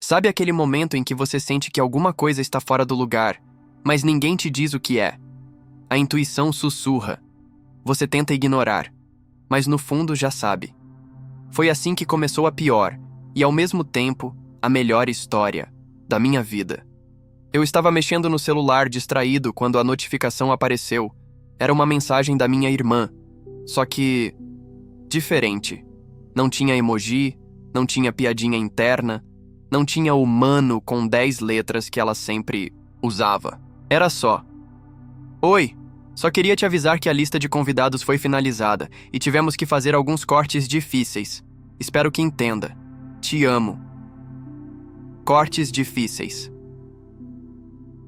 Sabe aquele momento em que você sente que alguma coisa está fora do lugar, mas ninguém te diz o que é? A intuição sussurra. Você tenta ignorar, mas no fundo já sabe. Foi assim que começou a pior, e ao mesmo tempo, a melhor história da minha vida. Eu estava mexendo no celular distraído quando a notificação apareceu. Era uma mensagem da minha irmã, só que diferente. Não tinha emoji, não tinha piadinha interna, não tinha o mano com 10 letras que ela sempre usava. Era só: Oi, só queria te avisar que a lista de convidados foi finalizada e tivemos que fazer alguns cortes difíceis. Espero que entenda. Te amo. Cortes difíceis.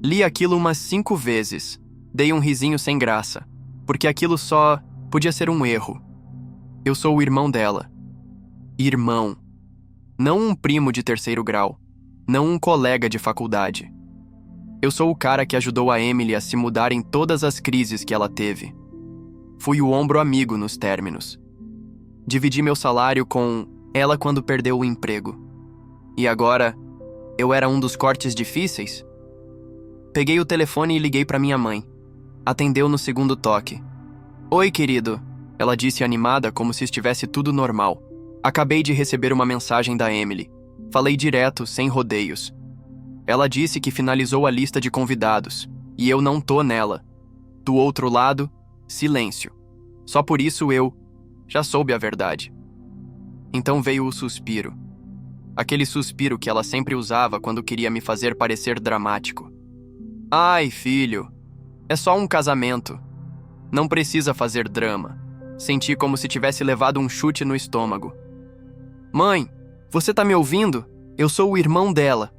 Li aquilo umas 5 vezes. Dei um risinho sem graça, porque aquilo só podia ser um erro. Eu sou o irmão dela. Irmão. Não um primo de 3º grau. Não um colega de faculdade. Eu sou o cara que ajudou a Emily a se mudar em todas as crises que ela teve. Fui o ombro amigo nos términos. Dividi meu salário com ela quando perdeu o emprego. E agora, eu era um dos cortes difíceis? Peguei o telefone e liguei para minha mãe. Atendeu no segundo toque. Oi, querido, ela disse animada como se estivesse tudo normal. Acabei de receber uma mensagem da Emily. Falei direto, sem rodeios. Ela disse que finalizou a lista de convidados, e eu não tô nela. Do outro lado, silêncio. Só por isso eu já soube a verdade. Então veio o suspiro. Aquele suspiro que ela sempre usava quando queria me fazer parecer dramático. Ai, filho, é só um casamento. Não precisa fazer drama. Senti como se tivesse levado um chute no estômago. Mãe, você tá me ouvindo? Eu sou o irmão dela.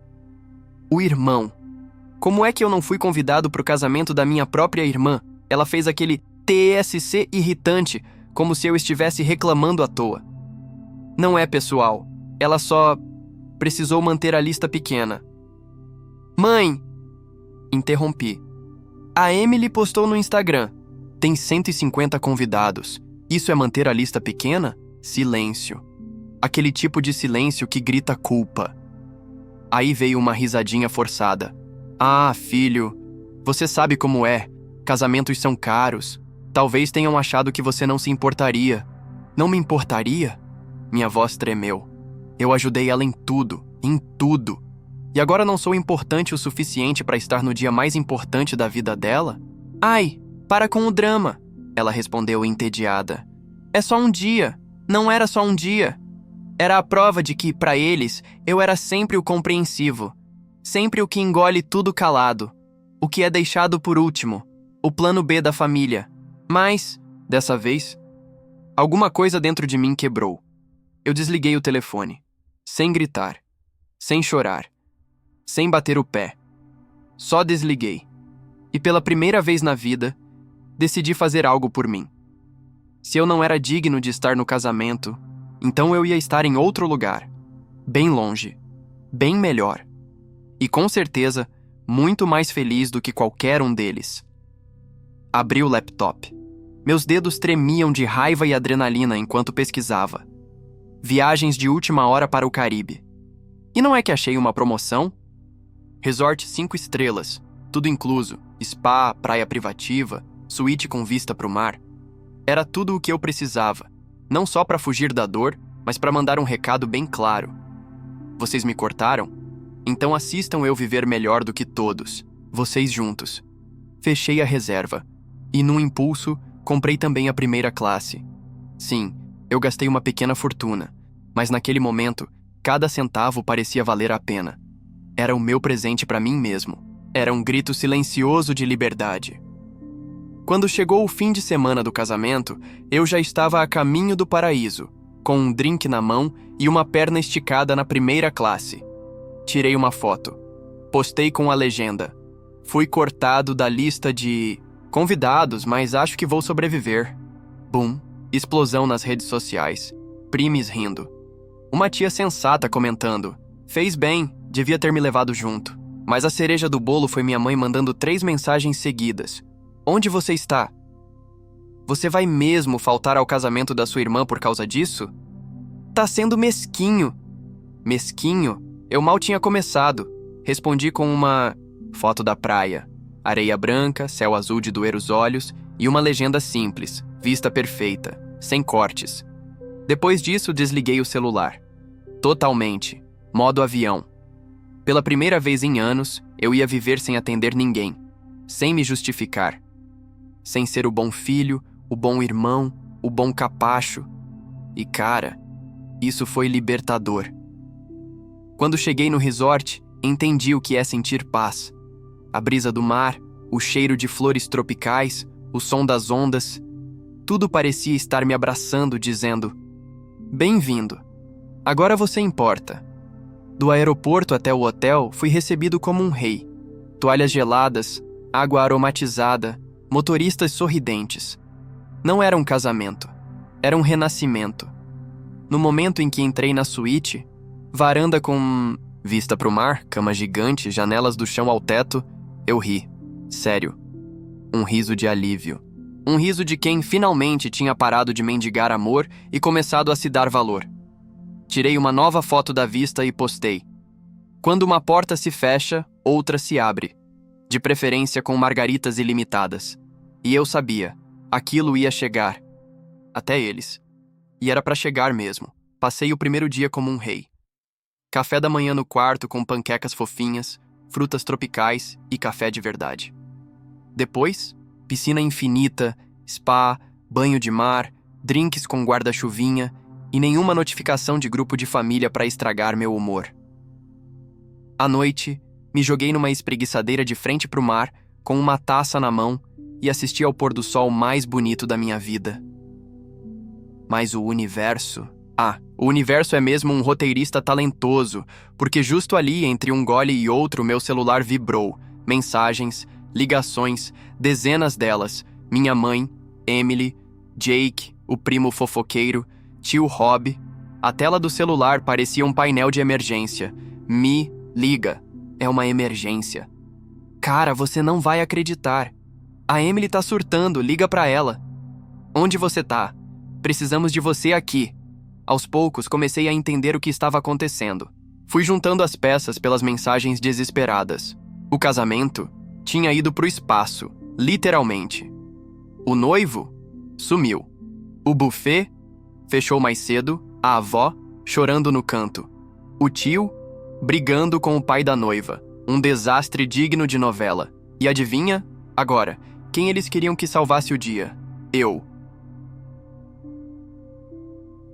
O irmão. Como é que eu não fui convidado pro casamento da minha própria irmã? Ela fez aquele TSC irritante, como se eu estivesse reclamando à toa. Não é pessoal. Ela só precisou manter a lista pequena. Mãe! Interrompi. A Emily postou no Instagram. Tem 150 convidados. Isso é manter a lista pequena? Silêncio. Aquele tipo de silêncio que grita culpa. Aí veio uma risadinha forçada. Ah, filho, você sabe como é. Casamentos são caros. Talvez tenham achado que você não se importaria. Não me importaria? Minha voz tremeu. Eu ajudei ela em tudo, em tudo. E agora não sou importante o suficiente para estar no dia mais importante da vida dela? Ai, para com o drama, ela respondeu entediada. É só um dia. Não era só um dia. Era a prova de que, para eles, eu era sempre o compreensivo. Sempre o que engole tudo calado. O que é deixado por último. O plano B da família. Mas, dessa vez, alguma coisa dentro de mim quebrou. Eu desliguei o telefone. Sem gritar. Sem chorar. Sem bater o pé. Só desliguei. E pela primeira vez na vida, decidi fazer algo por mim. Se eu não era digno de estar no casamento, então eu ia estar em outro lugar. Bem longe. Bem melhor. E com certeza, muito mais feliz do que qualquer um deles. Abri o laptop. Meus dedos tremiam de raiva e adrenalina enquanto pesquisava. Viagens de última hora para o Caribe. E não é que achei uma promoção? Resort 5 estrelas, tudo incluso, spa, praia privativa, suíte com vista para o mar. Era tudo o que eu precisava, não só para fugir da dor, mas para mandar um recado bem claro. Vocês me cortaram? Então assistam eu viver melhor do que todos, vocês juntos. Fechei a reserva, e num impulso, comprei também a primeira classe. Sim, eu gastei uma pequena fortuna, mas naquele momento, cada centavo parecia valer a pena. Era o meu presente para mim mesmo. Era um grito silencioso de liberdade. Quando chegou o fim de semana do casamento, eu já estava a caminho do paraíso, com um drink na mão e uma perna esticada na primeira classe. Tirei uma foto. Postei com a legenda: fui cortado da lista de convidados, mas acho que vou sobreviver. Bum. Explosão nas redes sociais. Primes rindo. Uma tia sensata comentando: fez bem, devia ter me levado junto. Mas a cereja do bolo foi minha mãe mandando 3 mensagens seguidas. Onde você está? Você vai mesmo faltar ao casamento da sua irmã por causa disso? Tá sendo mesquinho. Mesquinho? Eu mal tinha começado. Respondi com uma foto da praia. Areia branca, céu azul de doer os olhos e uma legenda simples, vista perfeita, sem cortes. Depois disso, desliguei o celular. Totalmente. Modo avião. Pela primeira vez em anos, eu ia viver sem atender ninguém. Sem me justificar. Sem ser o bom filho, o bom irmão, o bom capacho. E cara, isso foi libertador. Quando cheguei no resort, entendi o que é sentir paz. A brisa do mar, o cheiro de flores tropicais, o som das ondas. Tudo parecia estar me abraçando, dizendo: bem-vindo. Agora você importa. Do aeroporto até o hotel, fui recebido como um rei. Toalhas geladas, água aromatizada, motoristas sorridentes. Não era um casamento. Era um renascimento. No momento em que entrei na suíte, varanda com vista para o mar, cama gigante, janelas do chão ao teto, eu ri. Sério. Um riso de alívio. Um riso de quem finalmente tinha parado de mendigar amor e começado a se dar valor. Tirei uma nova foto da vista e postei. Quando uma porta se fecha, outra se abre. De preferência com margaritas ilimitadas. E eu sabia, aquilo ia chegar. Até eles. E era para chegar mesmo. Passei o primeiro dia como um rei. Café da manhã no quarto com panquecas fofinhas, frutas tropicais e café de verdade. Depois, piscina infinita, spa, banho de mar, drinks com guarda-chuvinha e nenhuma notificação de grupo de família para estragar meu humor. À noite, me joguei numa espreguiçadeira de frente pro mar, com uma taça na mão e assisti ao pôr do sol mais bonito da minha vida. Mas o universo... o universo é mesmo um roteirista talentoso, porque justo ali, entre um gole e outro, meu celular vibrou. Mensagens, ligações, dezenas delas. Minha mãe, Emily, Jake, o primo fofoqueiro, tio Rob. A tela do celular parecia um painel de emergência. Me liga. É uma emergência. Cara, você não vai acreditar. A Emily tá surtando, liga pra ela. Onde você tá? Precisamos de você aqui. Aos poucos, comecei a entender o que estava acontecendo. Fui juntando as peças pelas mensagens desesperadas. O casamento tinha ido pro espaço, literalmente. O noivo sumiu. O buffet fechou mais cedo, a avó chorando no canto. O tio brigando com o pai da noiva. Um desastre digno de novela. E adivinha? Agora, quem eles queriam que salvasse o dia? Eu.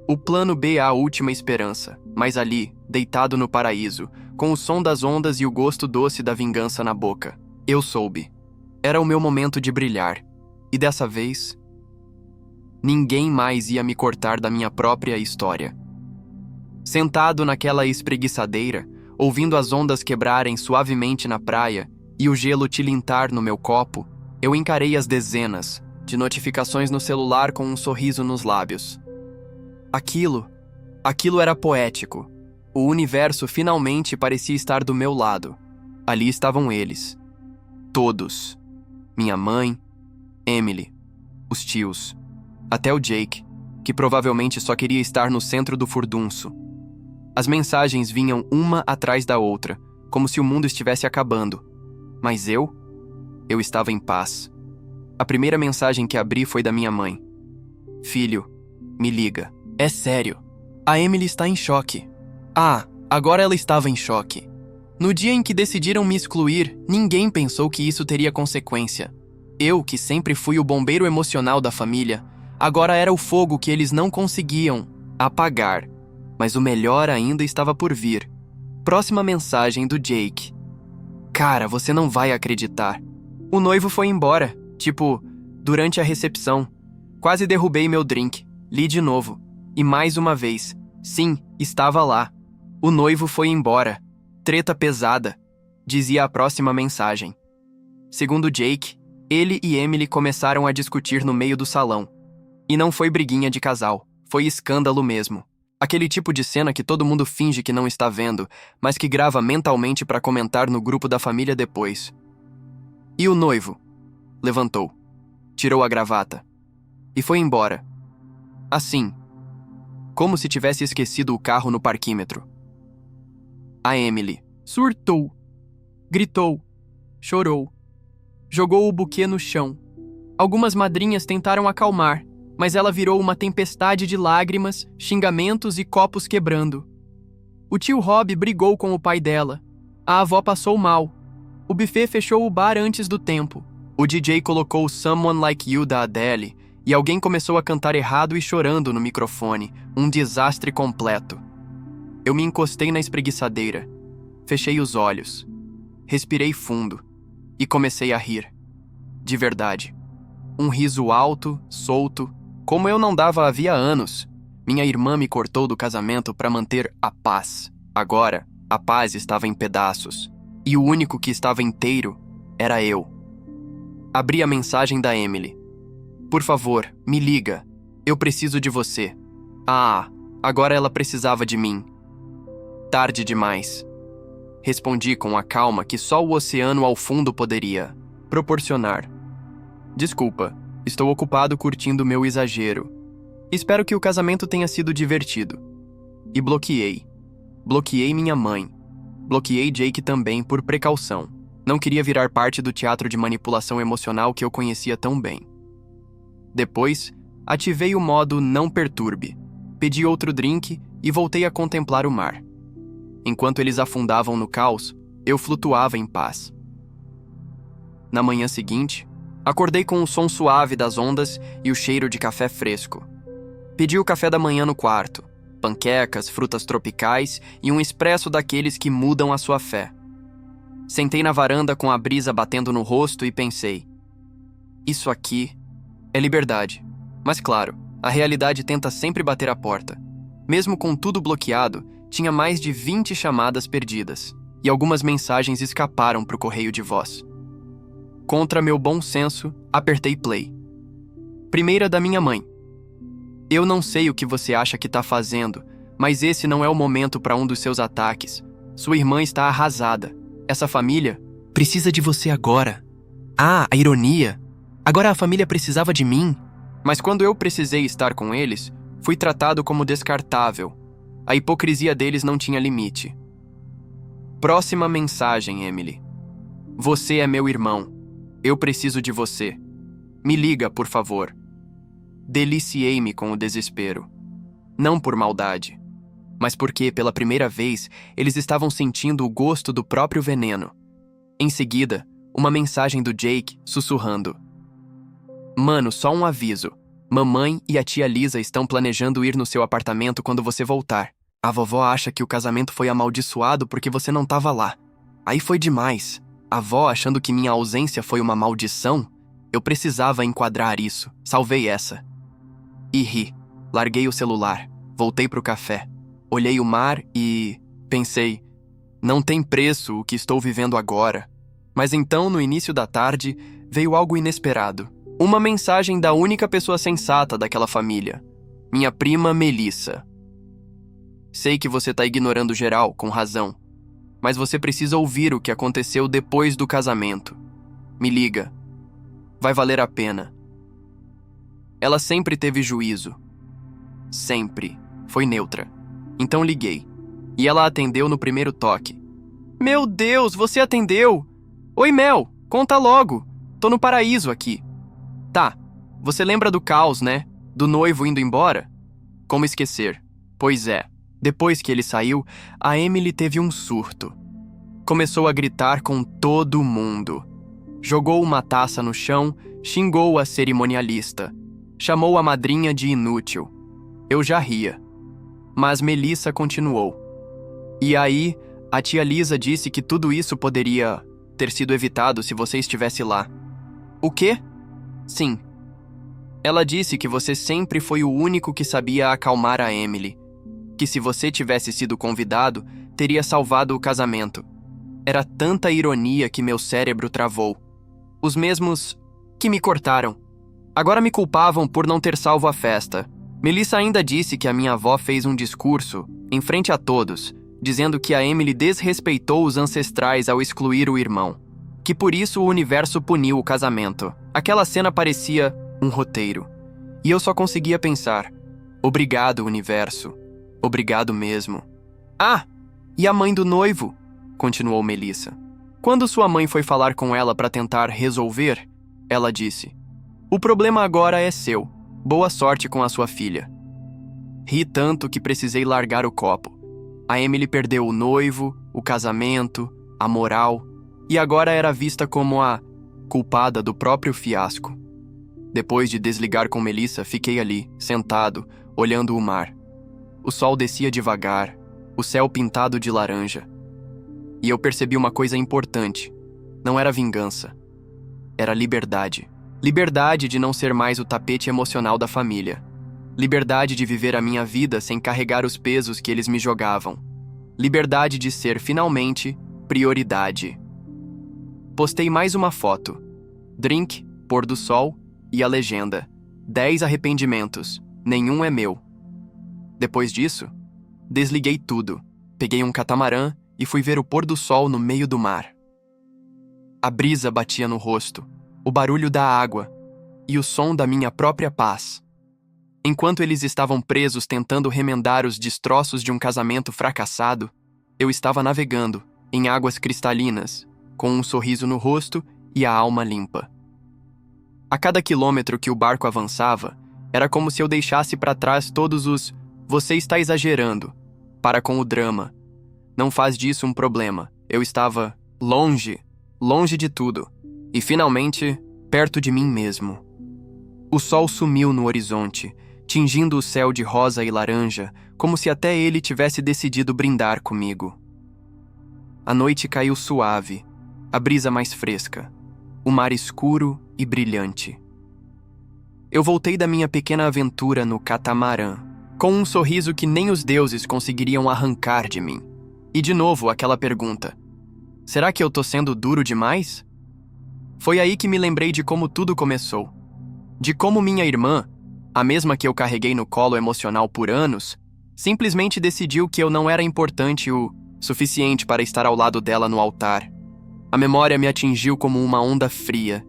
O plano B é a última esperança, mas ali, deitado no paraíso, com o som das ondas e o gosto doce da vingança na boca, eu soube. Era o meu momento de brilhar. E dessa vez, ninguém mais ia me cortar da minha própria história. Sentado naquela espreguiçadeira, ouvindo as ondas quebrarem suavemente na praia e o gelo tilintar no meu copo, eu encarei as dezenas de notificações no celular com um sorriso nos lábios. Aquilo era poético. O universo finalmente parecia estar do meu lado. Ali estavam eles. Todos. Minha mãe, Emily, os tios, até o Jake, que provavelmente só queria estar no centro do furdunço. As mensagens vinham uma atrás da outra, como se o mundo estivesse acabando. Mas eu estava em paz. A primeira mensagem que abri foi da minha mãe. Filho, me liga. É sério. A Emily está em choque. Agora ela estava em choque. No dia em que decidiram me excluir, ninguém pensou que isso teria consequência. Eu, que sempre fui o bombeiro emocional da família, agora era o fogo que eles não conseguiam apagar. Mas o melhor ainda estava por vir. Próxima mensagem do Jake. Cara, você não vai acreditar. O noivo foi embora. Durante a recepção. Quase derrubei meu drink. Li de novo. E mais uma vez. Sim, estava lá. O noivo foi embora. Treta pesada. Dizia a próxima mensagem. Segundo Jake, ele e Emily começaram a discutir no meio do salão. E não foi briguinha de casal. Foi escândalo mesmo. Aquele tipo de cena que todo mundo finge que não está vendo, mas que grava mentalmente para comentar no grupo da família depois. E o noivo? Levantou. Tirou a gravata. E foi embora. Assim. Como se tivesse esquecido o carro no parquímetro. A Emily surtou, gritou, chorou, jogou o buquê no chão. Algumas madrinhas tentaram acalmar, mas ela virou uma tempestade de lágrimas, xingamentos e copos quebrando. O tio Rob brigou com o pai dela. A avó passou mal. O buffet fechou o bar antes do tempo. O DJ colocou Someone Like You da Adele e alguém começou a cantar errado e chorando no microfone. Um desastre completo. Eu me encostei na espreguiçadeira. Fechei os olhos. Respirei fundo. E comecei a rir. De verdade. Um riso alto, solto, como eu não dava havia anos. Minha irmã me cortou do casamento para manter a paz. Agora, a paz estava em pedaços. E o único que estava inteiro era eu. Abri a mensagem da Emily. Por favor, me liga. Eu preciso de você. Ah, agora ela precisava de mim. Tarde demais. Respondi com a calma que só o oceano ao fundo poderia proporcionar. Desculpa, estou ocupado curtindo meu exagero. Espero que o casamento tenha sido divertido. E bloqueei. Bloqueei minha mãe. Bloqueei Jake também por precaução. Não queria virar parte do teatro de manipulação emocional que eu conhecia tão bem. Depois, ativei o modo não perturbe. Pedi outro drink e voltei a contemplar o mar. Enquanto eles afundavam no caos, eu flutuava em paz. Na manhã seguinte, acordei com o som suave das ondas e o cheiro de café fresco. Pedi o café da manhã no quarto, panquecas, frutas tropicais e um expresso daqueles que mudam a sua fé. Sentei na varanda com a brisa batendo no rosto e pensei: isso aqui é liberdade. Mas claro, a realidade tenta sempre bater a porta. Mesmo com tudo bloqueado, tinha mais de 20 chamadas perdidas e algumas mensagens escaparam para o correio de voz. Contra meu bom senso, apertei play. Primeira da minha mãe. Eu não sei o que você acha que tá fazendo, mas esse não é o momento para um dos seus ataques. Sua irmã está arrasada. Essa família precisa de você agora. Ah, a ironia. Agora a família precisava de mim. Mas quando eu precisei estar com eles, fui tratado como descartável. A hipocrisia deles não tinha limite. Próxima mensagem, Emily. Você é meu irmão. Eu preciso de você. Me liga, por favor. Deliciei-me com o desespero. Não por maldade, mas porque, pela primeira vez, eles estavam sentindo o gosto do próprio veneno. Em seguida, uma mensagem do Jake, sussurrando. Mano, só um aviso. Mamãe e a tia Lisa estão planejando ir no seu apartamento quando você voltar. A vovó acha que o casamento foi amaldiçoado porque você não estava lá. Aí foi demais. A avó achando que minha ausência foi uma maldição? Eu precisava enquadrar isso. Salvei essa. E ri. Larguei o celular. Voltei pro café. Olhei o mar e pensei, não tem preço o que estou vivendo agora. Mas então, no início da tarde, veio algo inesperado. Uma mensagem da única pessoa sensata daquela família. Minha prima Melissa. Sei que você tá ignorando geral, com razão. Mas você precisa ouvir o que aconteceu depois do casamento. Me liga. Vai valer a pena. Ela sempre teve juízo. Sempre. Foi neutra. Então liguei. E ela atendeu no primeiro toque. Meu Deus, você atendeu! Oi, Mel, conta logo. Tô no paraíso aqui. Tá, você lembra do caos, né? Do noivo indo embora? Como esquecer? Pois é, depois que ele saiu, a Emily teve um surto. Começou a gritar com todo mundo. Jogou uma taça no chão, xingou a cerimonialista. Chamou a madrinha de inútil. Eu já ria. Mas Melissa continuou. E aí, a tia Lisa disse que tudo isso poderia ter sido evitado se você estivesse lá. O quê? Sim. Ela disse que você sempre foi o único que sabia acalmar a Emily. Que se você tivesse sido convidado, teria salvado o casamento. Era tanta ironia que meu cérebro travou. Os mesmos que me cortaram. Agora me culpavam por não ter salvo a festa. Melissa ainda disse que a minha avó fez um discurso, em frente a todos, dizendo que a Emily desrespeitou os ancestrais ao excluir o irmão. Que por isso o universo puniu o casamento. Aquela cena parecia um roteiro. E eu só conseguia pensar, obrigado, universo. Obrigado mesmo. Ah! E a mãe do noivo? Continuou Melissa. Quando sua mãe foi falar com ela para tentar resolver, ela disse: o problema agora é seu. Boa sorte com a sua filha. Ri tanto que precisei largar o copo. A Emily perdeu o noivo, o casamento, a moral, e agora era vista como a culpada do próprio fiasco. Depois de desligar com Melissa, fiquei ali, sentado, olhando o mar. O sol descia devagar, o céu pintado de laranja. E eu percebi uma coisa importante. Não era vingança. Era liberdade. Liberdade de não ser mais o tapete emocional da família. Liberdade de viver a minha vida sem carregar os pesos que eles me jogavam. Liberdade de ser, finalmente, prioridade. Postei mais uma foto. Drink, pôr do sol e a legenda: 10 arrependimentos, nenhum é meu. Depois disso, desliguei tudo. Peguei um catamarã e fui ver o pôr do sol no meio do mar. A brisa batia no rosto, o barulho da água e o som da minha própria paz. Enquanto eles estavam presos tentando remendar os destroços de um casamento fracassado, eu estava navegando em águas cristalinas, com um sorriso no rosto e a alma limpa. A cada quilômetro que o barco avançava, era como se eu deixasse para trás todos os "você está exagerando" para com o drama. Não faz disso um problema. Eu estava longe, longe de tudo, e finalmente perto de mim mesmo. O sol sumiu no horizonte, tingindo o céu de rosa e laranja, como se até ele tivesse decidido brindar comigo. A noite caiu suave, a brisa mais fresca, o mar escuro e brilhante. Eu voltei da minha pequena aventura no catamarã, com um sorriso que nem os deuses conseguiriam arrancar de mim. E de novo aquela pergunta: será que eu tô sendo duro demais? Foi aí que me lembrei de como tudo começou. De como minha irmã, a mesma que eu carreguei no colo emocional por anos, simplesmente decidiu que eu não era importante o suficiente para estar ao lado dela no altar. A memória me atingiu como uma onda fria.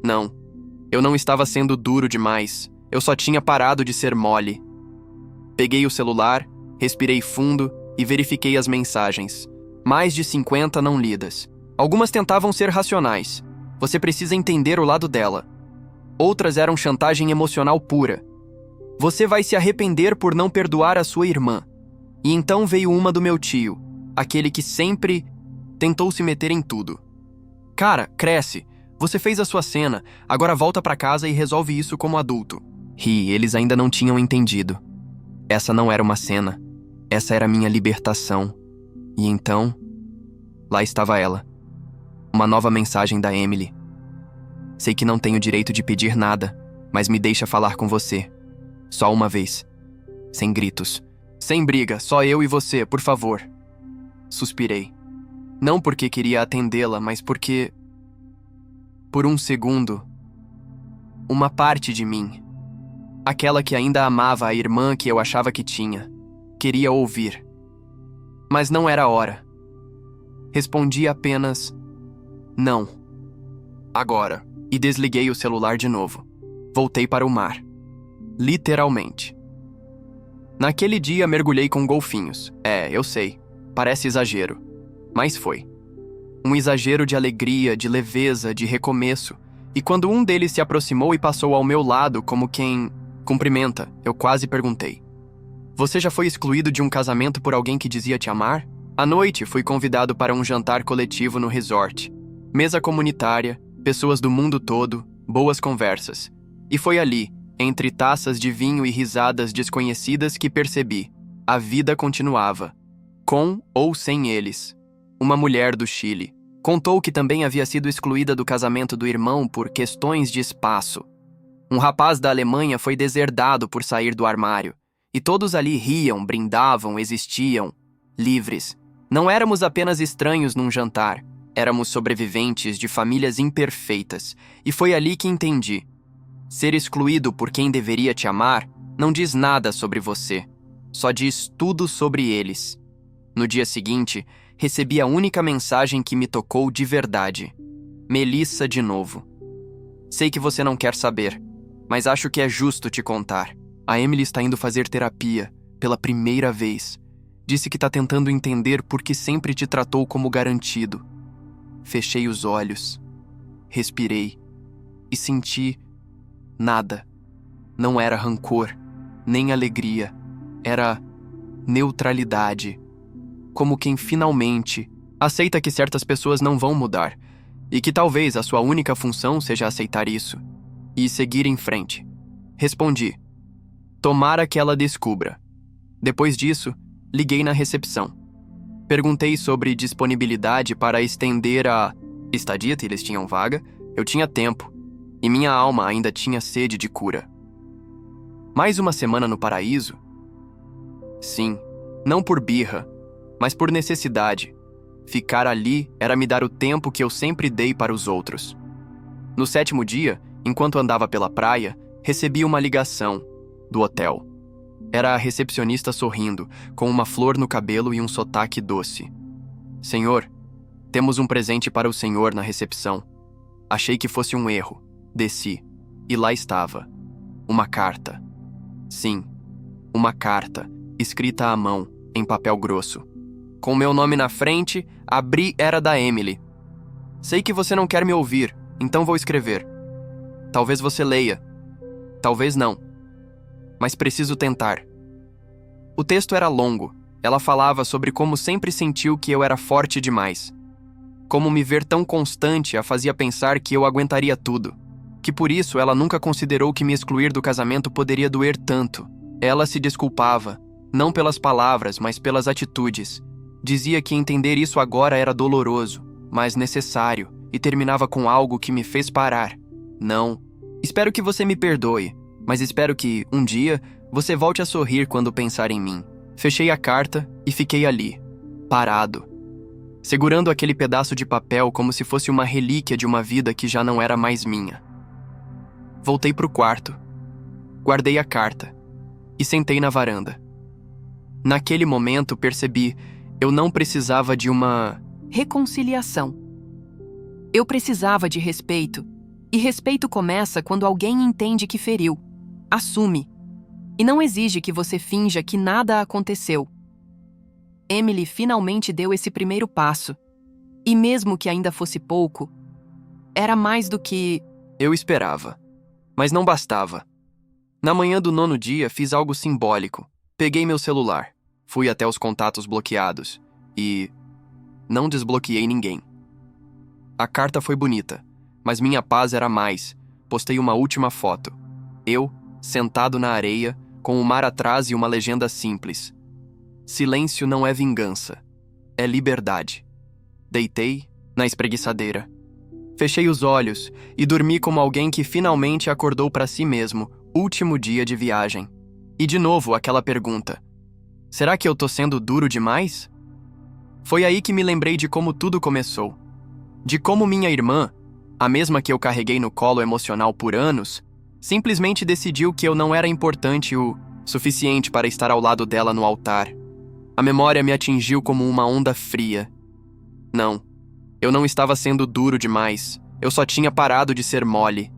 Não, eu não estava sendo duro demais, eu só tinha parado de ser mole. Peguei o celular, respirei fundo e verifiquei as mensagens. Mais de 50 não lidas. Algumas tentavam ser racionais. Você precisa entender o lado dela. Outras eram chantagem emocional pura. Você vai se arrepender por não perdoar a sua irmã. E então veio uma do meu tio, aquele que sempre tentou se meter em tudo. Cara, cresce. Você fez a sua cena, agora volta pra casa e resolve isso como adulto. Ri, eles ainda não tinham entendido. Essa não era uma cena. Essa era minha libertação. E então, lá estava ela. Uma nova mensagem da Emily. Sei que não tenho direito de pedir nada, mas me deixa falar com você. Só uma vez. Sem gritos. Sem briga, só eu e você, por favor. Suspirei. Não porque queria atendê-la, mas porque... por um segundo, uma parte de mim, aquela que ainda amava a irmã que eu achava que tinha, queria ouvir. Mas não era a hora. Respondi apenas: não. Agora. E desliguei o celular de novo. Voltei para o mar. Literalmente. Naquele dia mergulhei com golfinhos. Eu sei. Parece exagero. Mas foi. Um exagero de alegria, de leveza, de recomeço. E quando um deles se aproximou e passou ao meu lado como quem cumprimenta, eu quase perguntei: você já foi excluído de um casamento por alguém que dizia te amar? À noite, fui convidado para um jantar coletivo no resort. Mesa comunitária, pessoas do mundo todo, boas conversas. E foi ali, entre taças de vinho e risadas desconhecidas, que percebi: a vida continuava. Com ou sem eles. Uma mulher do Chile contou que também havia sido excluída do casamento do irmão por questões de espaço. Um rapaz da Alemanha foi deserdado por sair do armário. E todos ali riam, brindavam, existiam, livres. Não éramos apenas estranhos num jantar. Éramos sobreviventes de famílias imperfeitas. E foi ali que entendi: ser excluído por quem deveria te amar não diz nada sobre você. Só diz tudo sobre eles. No dia seguinte, recebi a única mensagem que me tocou de verdade. Melissa de novo. Sei que você não quer saber, mas acho que é justo te contar. A Emily está indo fazer terapia pela primeira vez. Disse que tá tentando entender por que sempre te tratou como garantido. Fechei os olhos, respirei e senti nada. Não era rancor, nem alegria. Era neutralidade. Como quem finalmente aceita que certas pessoas não vão mudar e que talvez a sua única função seja aceitar isso e seguir em frente. Respondi: tomara que ela descubra. Depois disso, liguei na recepção. Perguntei sobre disponibilidade para estender a estadia, se eles tinham vaga. Eu tinha tempo e minha alma ainda tinha sede de cura. Mais uma semana no paraíso? Sim, não por birra, mas por necessidade. Ficar ali era me dar o tempo que eu sempre dei para os outros. No 7º dia, enquanto andava pela praia, recebi uma ligação do hotel. Era a recepcionista sorrindo, com uma flor no cabelo e um sotaque doce. Senhor, temos um presente para o senhor na recepção. Achei que fosse um erro. Desci, e lá estava. Uma carta. Sim, uma carta, escrita à mão, em papel grosso. Com meu nome na frente, abri, era da Emily. Sei que você não quer me ouvir, então vou escrever. Talvez você leia. Talvez não. Mas preciso tentar. O texto era longo. Ela falava sobre como sempre sentiu que eu era forte demais. Como me ver tão constante a fazia pensar que eu aguentaria tudo. Que por isso ela nunca considerou que me excluir do casamento poderia doer tanto. Ela se desculpava, não pelas palavras, mas pelas atitudes. Dizia que entender isso agora era doloroso, mas necessário, e terminava com algo que me fez parar. Não. Espero que você me perdoe, mas espero que, um dia, você volte a sorrir quando pensar em mim. Fechei a carta e fiquei ali, parado, segurando aquele pedaço de papel como se fosse uma relíquia de uma vida que já não era mais minha. Voltei pro quarto, guardei a carta e sentei na varanda. Naquele momento percebi, eu não precisava de uma reconciliação. Eu precisava de respeito, e respeito começa quando alguém entende que feriu, assume, e não exige que você finja que nada aconteceu. Emily finalmente deu esse primeiro passo, e mesmo que ainda fosse pouco, era mais do que eu esperava. Mas não bastava. Na manhã do 9º dia, fiz algo simbólico. Peguei meu celular, fui até os contatos bloqueados e não desbloqueei ninguém. A carta foi bonita, mas minha paz era mais. Postei uma última foto. Eu, sentado na areia, com o mar atrás e uma legenda simples. Silêncio não é vingança, é liberdade. Deitei na espreguiçadeira. Fechei os olhos e dormi como alguém que finalmente acordou para si mesmo, último dia de viagem. E de novo aquela pergunta: será que eu tô sendo duro demais? Foi aí que me lembrei de como tudo começou. De como minha irmã, a mesma que eu carreguei no colo emocional por anos, simplesmente decidiu que eu não era importante o suficiente para estar ao lado dela no altar. A memória me atingiu como uma onda fria. Não. Eu não estava sendo duro demais, eu só tinha parado de ser mole.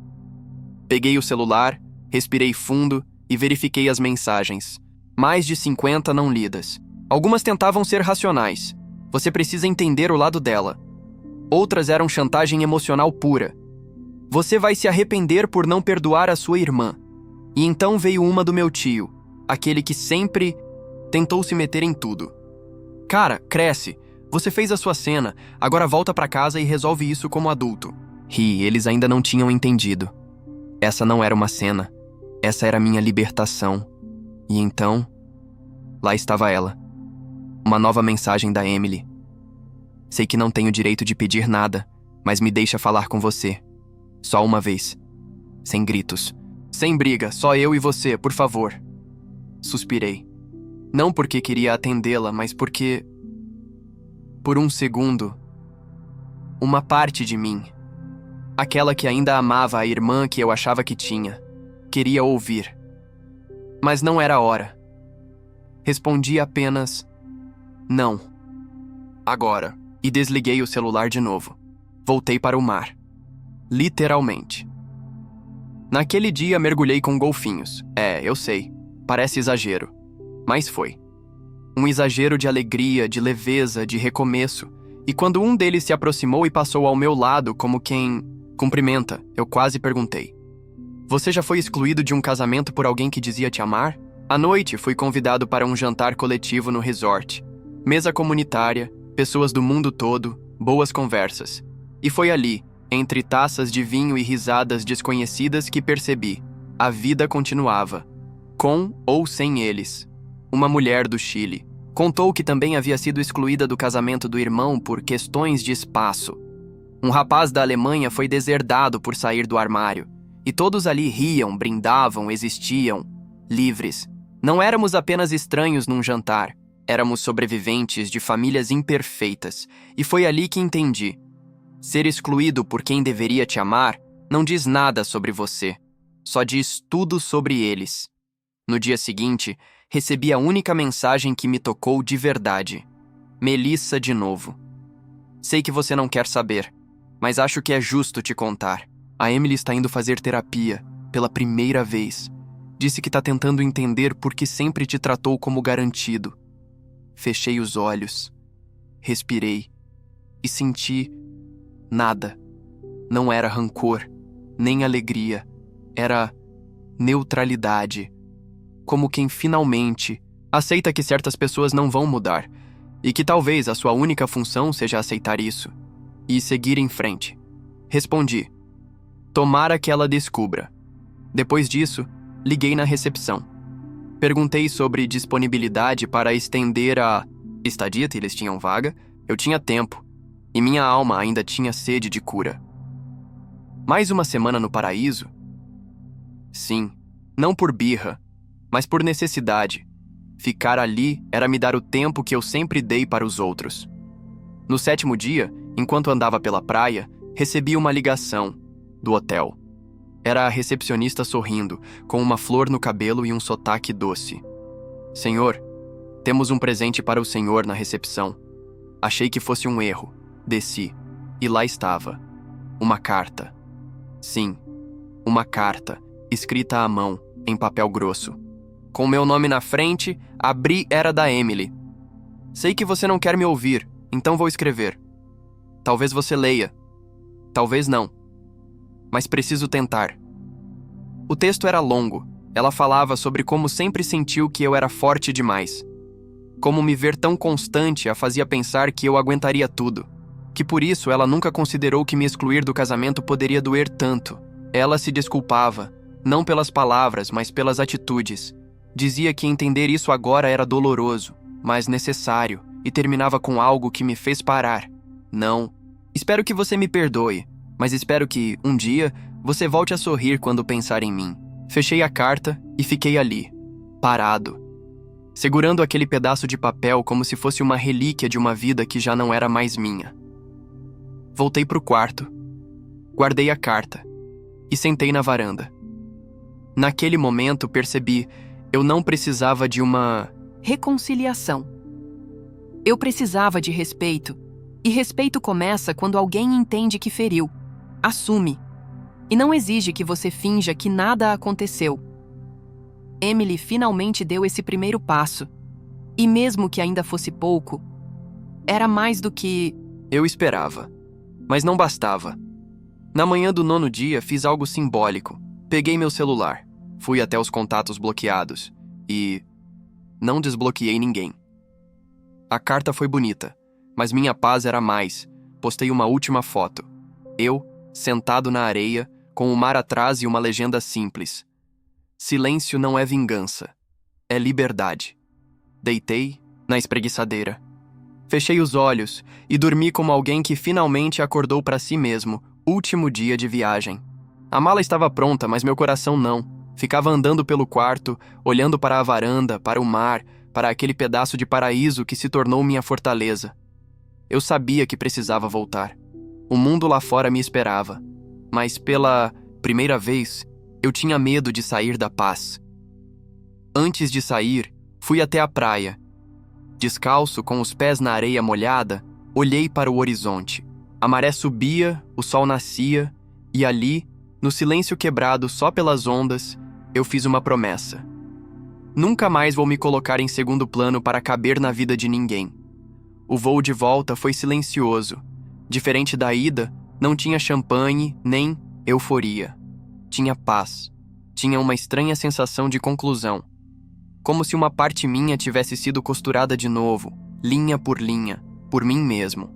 Peguei o celular, respirei fundo e verifiquei as mensagens. Mais de 50 não lidas. Algumas tentavam ser racionais. Você precisa entender o lado dela. Outras eram chantagem emocional pura. Você vai se arrepender por não perdoar a sua irmã. E então veio uma do meu tio, aquele que sempre tentou se meter em tudo. Cara, cresce. Você fez a sua cena, agora volta pra casa e resolve isso como adulto. Eles ainda não tinham entendido. Essa não era uma cena. Essa era minha libertação. E então, lá estava ela. Uma nova mensagem da Emily. Sei que não tenho direito de pedir nada, mas me deixa falar com você. Só uma vez. Sem gritos. Sem briga, só eu e você, por favor. Suspirei. Não porque queria atendê-la, mas porque... Por um segundo, uma parte de mim, aquela que ainda amava a irmã que eu achava que tinha, queria ouvir. Mas não era a hora. Respondi apenas, não. Agora. E desliguei o celular de novo. Voltei para o mar. Literalmente. Naquele dia mergulhei com golfinhos. Eu sei, parece exagero, mas foi. Um exagero de alegria, de leveza, de recomeço. E quando um deles se aproximou e passou ao meu lado como quem cumprimenta, eu quase perguntei: "Você já foi excluído de um casamento por alguém que dizia te amar?" À noite, fui convidado para um jantar coletivo no resort. Mesa comunitária, pessoas do mundo todo, boas conversas. E foi ali, entre taças de vinho e risadas desconhecidas, que percebi: a vida continuava, com ou sem eles. Uma mulher do Chile contou que também havia sido excluída do casamento do irmão por questões de espaço. Um rapaz da Alemanha foi deserdado por sair do armário. E todos ali riam, brindavam, existiam, livres. Não éramos apenas estranhos num jantar. Éramos sobreviventes de famílias imperfeitas. E foi ali que entendi: ser excluído por quem deveria te amar não diz nada sobre você. Só diz tudo sobre eles. No dia seguinte, recebi a única mensagem que me tocou de verdade. Melissa de novo. Sei que você não quer saber, mas acho que é justo te contar. A Emily está indo fazer terapia, pela primeira vez. Disse que está tentando entender por que sempre te tratou como garantido. Fechei os olhos, respirei e senti nada. Não era rancor, nem alegria. Era neutralidade. Como quem finalmente aceita que certas pessoas não vão mudar e que talvez a sua única função seja aceitar isso e seguir em frente. Respondi: tomara que ela descubra. Depois disso, liguei na recepção. Perguntei sobre disponibilidade para estender a estadia, se eles tinham vaga. Eu tinha tempo e minha alma ainda tinha sede de cura. Mais uma semana no paraíso? Sim, não por birra, mas por necessidade. Ficar ali era me dar o tempo que eu sempre dei para os outros. No 7º dia, enquanto andava pela praia, recebi uma ligação do hotel. Era a recepcionista sorrindo, com uma flor no cabelo e um sotaque doce. Senhor, temos um presente para o senhor na recepção. Achei que fosse um erro. Desci, e lá estava. Uma carta. Sim, uma carta, escrita à mão, em papel grosso. Com meu nome na frente, abri, era da Emily. Sei que você não quer me ouvir, então vou escrever. Talvez você leia. Talvez não. Mas preciso tentar. O texto era longo. Ela falava sobre como sempre sentiu que eu era forte demais. Como me ver tão constante a fazia pensar que eu aguentaria tudo. Que por isso ela nunca considerou que me excluir do casamento poderia doer tanto. Ela se desculpava, não pelas palavras, mas pelas atitudes. Dizia que entender isso agora era doloroso, mas necessário, e terminava com algo que me fez parar. Não. Espero que você me perdoe, mas espero que, um dia, você volte a sorrir quando pensar em mim. Fechei a carta e fiquei ali, parado, segurando aquele pedaço de papel como se fosse uma relíquia de uma vida que já não era mais minha. Voltei para o quarto, guardei a carta e sentei na varanda. Naquele momento percebi, eu não precisava de uma reconciliação. Eu precisava de respeito. E respeito começa quando alguém entende que feriu, assume, e não exige que você finja que nada aconteceu. Emily finalmente deu esse primeiro passo. E mesmo que ainda fosse pouco, era mais do que eu esperava. Mas não bastava. Na manhã do 9º dia, fiz algo simbólico. Peguei meu celular, fui até os contatos bloqueados e não desbloqueei ninguém. A carta foi bonita, mas minha paz era mais. Postei uma última foto. Eu, sentado na areia, com o mar atrás e uma legenda simples: silêncio não é vingança, é liberdade. Deitei na espreguiçadeira. Fechei os olhos e dormi como alguém que finalmente acordou para si mesmo. Último dia de viagem. A mala estava pronta, mas meu coração não. Ficava andando pelo quarto, olhando para a varanda, para o mar, para aquele pedaço de paraíso que se tornou minha fortaleza. Eu sabia que precisava voltar. O mundo lá fora me esperava. Mas pela primeira vez, eu tinha medo de sair da paz. Antes de sair, fui até a praia. Descalço, com os pés na areia molhada, olhei para o horizonte. A maré subia, o sol nascia, e ali, no silêncio quebrado só pelas ondas, eu fiz uma promessa. Nunca mais vou me colocar em segundo plano para caber na vida de ninguém. O voo de volta foi silencioso. Diferente da ida, não tinha champanhe nem euforia. Tinha paz. Tinha uma estranha sensação de conclusão. Como se uma parte minha tivesse sido costurada de novo, linha por linha, por mim mesmo.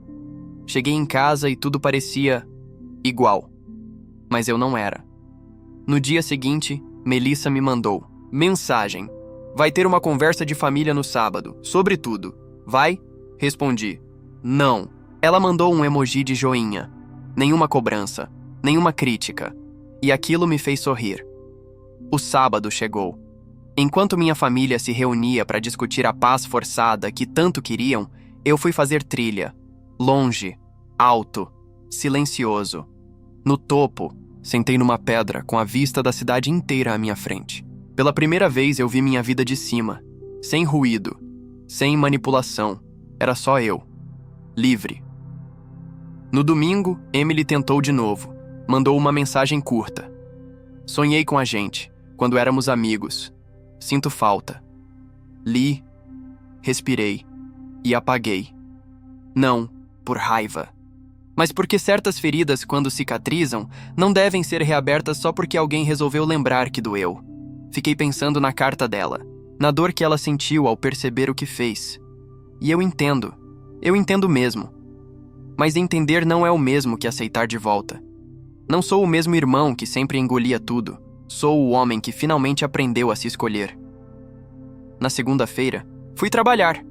Cheguei em casa e tudo parecia igual. Mas eu não era. No dia seguinte, Melissa me mandou: mensagem. Vai ter uma conversa de família no sábado, sobre tudo. Vai? Respondi: não. Ela mandou um emoji de joinha. Nenhuma cobrança, nenhuma crítica. E aquilo me fez sorrir. O sábado chegou. Enquanto minha família se reunia para discutir a paz forçada que tanto queriam, eu fui fazer trilha. Longe, alto, silencioso. No topo, sentei numa pedra com a vista da cidade inteira à minha frente. Pela primeira vez eu vi minha vida de cima, sem ruído, sem manipulação. Era só eu, livre. No domingo, Emily tentou de novo. Mandou uma mensagem curta. Sonhei com a gente, quando éramos amigos. Sinto falta. Li, respirei e apaguei. Não por raiva, mas porque certas feridas, quando cicatrizam, não devem ser reabertas só porque alguém resolveu lembrar que doeu. Fiquei pensando na carta dela, na dor que ela sentiu ao perceber o que fez. E eu entendo mesmo. Mas entender não é o mesmo que aceitar de volta. Não sou o mesmo irmão que sempre engolia tudo. Sou o homem que finalmente aprendeu a se escolher. Na segunda-feira, fui trabalhar.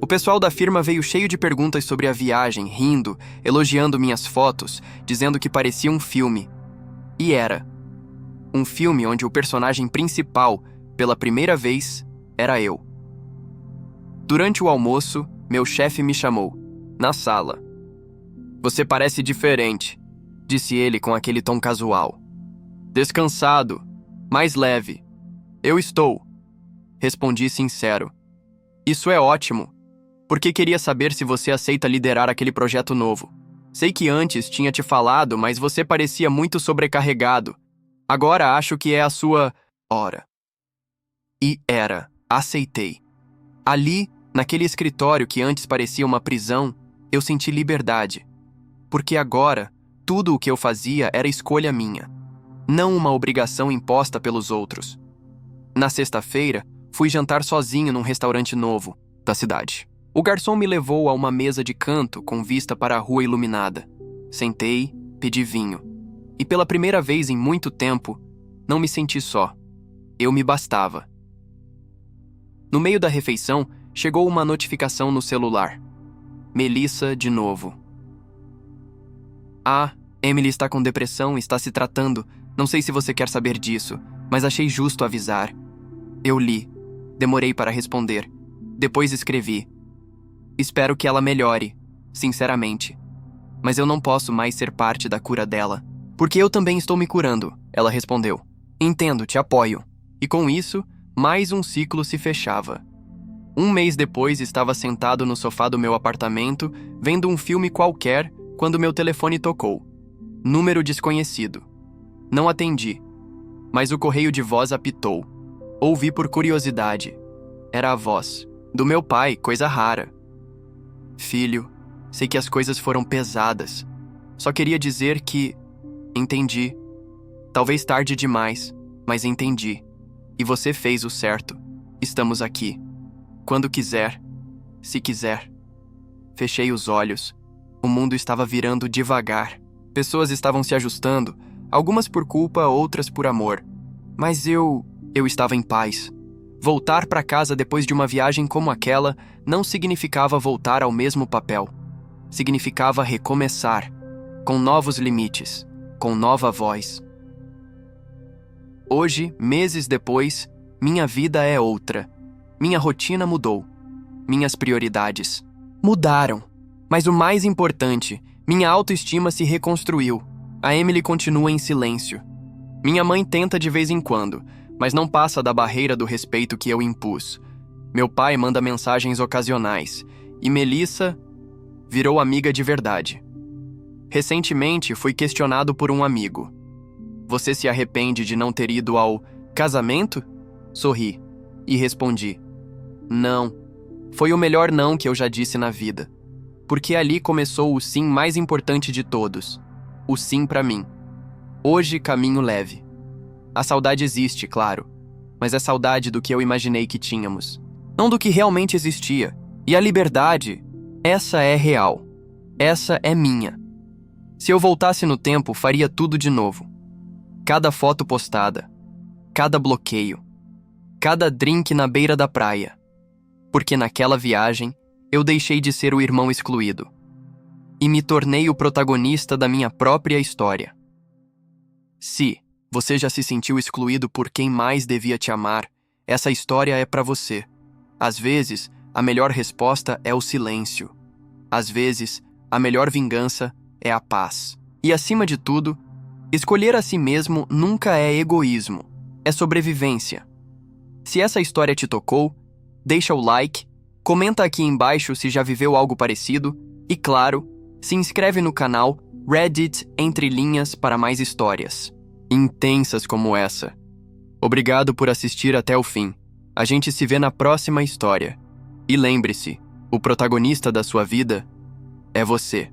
O pessoal da firma veio cheio de perguntas sobre a viagem, rindo, elogiando minhas fotos, dizendo que parecia um filme. E era. Um filme onde o personagem principal, pela primeira vez, era eu. Durante o almoço, meu chefe me chamou, na sala. Você parece diferente, disse ele com aquele tom casual. Descansado, mais leve. Eu estou, respondi sincero. Isso é ótimo, porque queria saber se você aceita liderar aquele projeto novo. Sei que antes tinha te falado, mas você parecia muito sobrecarregado. Agora acho que é a sua hora. E era, aceitei. Ali, naquele escritório que antes parecia uma prisão, eu senti liberdade. Porque agora, tudo o que eu fazia era escolha minha, não uma obrigação imposta pelos outros. Na sexta-feira, fui jantar sozinho num restaurante novo da cidade. O garçom me levou a uma mesa de canto com vista para a rua iluminada. Sentei, pedi vinho. E pela primeira vez em muito tempo, não me senti só. Eu me bastava. No meio da refeição, chegou uma notificação no celular. Melissa de novo. Ah, Emily está com depressão e está se tratando. Não sei se você quer saber disso, mas achei justo avisar. Eu li. Demorei para responder. Depois escrevi. Espero que ela melhore, sinceramente. Mas eu não posso mais ser parte da cura dela. Porque eu também estou me curando, ela respondeu. Entendo, te apoio. E com isso, mais um ciclo se fechava. Um mês depois, estava sentado no sofá do meu apartamento, vendo um filme qualquer, quando meu telefone tocou. Número desconhecido. Não atendi, mas o correio de voz apitou. Ouvi por curiosidade. Era a voz do meu pai, coisa rara. Filho, sei que as coisas foram pesadas. Só queria dizer que entendi. Talvez tarde demais, mas entendi. E você fez o certo. Estamos aqui. Quando quiser, se quiser. Fechei os olhos. O mundo estava virando devagar. Pessoas estavam se ajustando, algumas por culpa, outras por amor. Mas eu estava em paz. Voltar para casa depois de uma viagem como aquela não significava voltar ao mesmo papel. Significava recomeçar, com novos limites, com nova voz. Hoje, meses depois, minha vida é outra. Minha rotina mudou. Minhas prioridades mudaram. Mas o mais importante, minha autoestima se reconstruiu. A Emily continua em silêncio. Minha mãe tenta de vez em quando, mas não passa da barreira do respeito que eu impus. Meu pai manda mensagens ocasionais, e Melissa virou amiga de verdade. Recentemente, fui questionado por um amigo. Você se arrepende de não ter ido ao casamento? Sorri. e respondi: não. Foi o melhor não que eu já disse na vida. Porque ali começou o sim mais importante de todos. O sim pra mim. Hoje caminho leve. A saudade existe, claro, mas é saudade do que eu imaginei que tínhamos, não do que realmente existia. E a liberdade, essa é real. Essa é minha. Se eu voltasse no tempo, faria tudo de novo. Cada foto postada, cada bloqueio, cada drink na beira da praia. Porque naquela viagem, eu deixei de ser o irmão excluído e me tornei o protagonista da minha própria história. Se você já se sentiu excluído por quem mais devia te amar, essa história é pra você. Às vezes, a melhor resposta é o silêncio. Às vezes, a melhor vingança é a paz. E acima de tudo, escolher a si mesmo nunca é egoísmo, é sobrevivência. Se essa história te tocou, deixa o like, comenta aqui embaixo se já viveu algo parecido e, claro, se inscreve no canal Reddit Entre Linhas para mais histórias intensas como essa. Obrigado por assistir até o fim. A gente se vê na próxima história. E lembre-se, o protagonista da sua vida é você.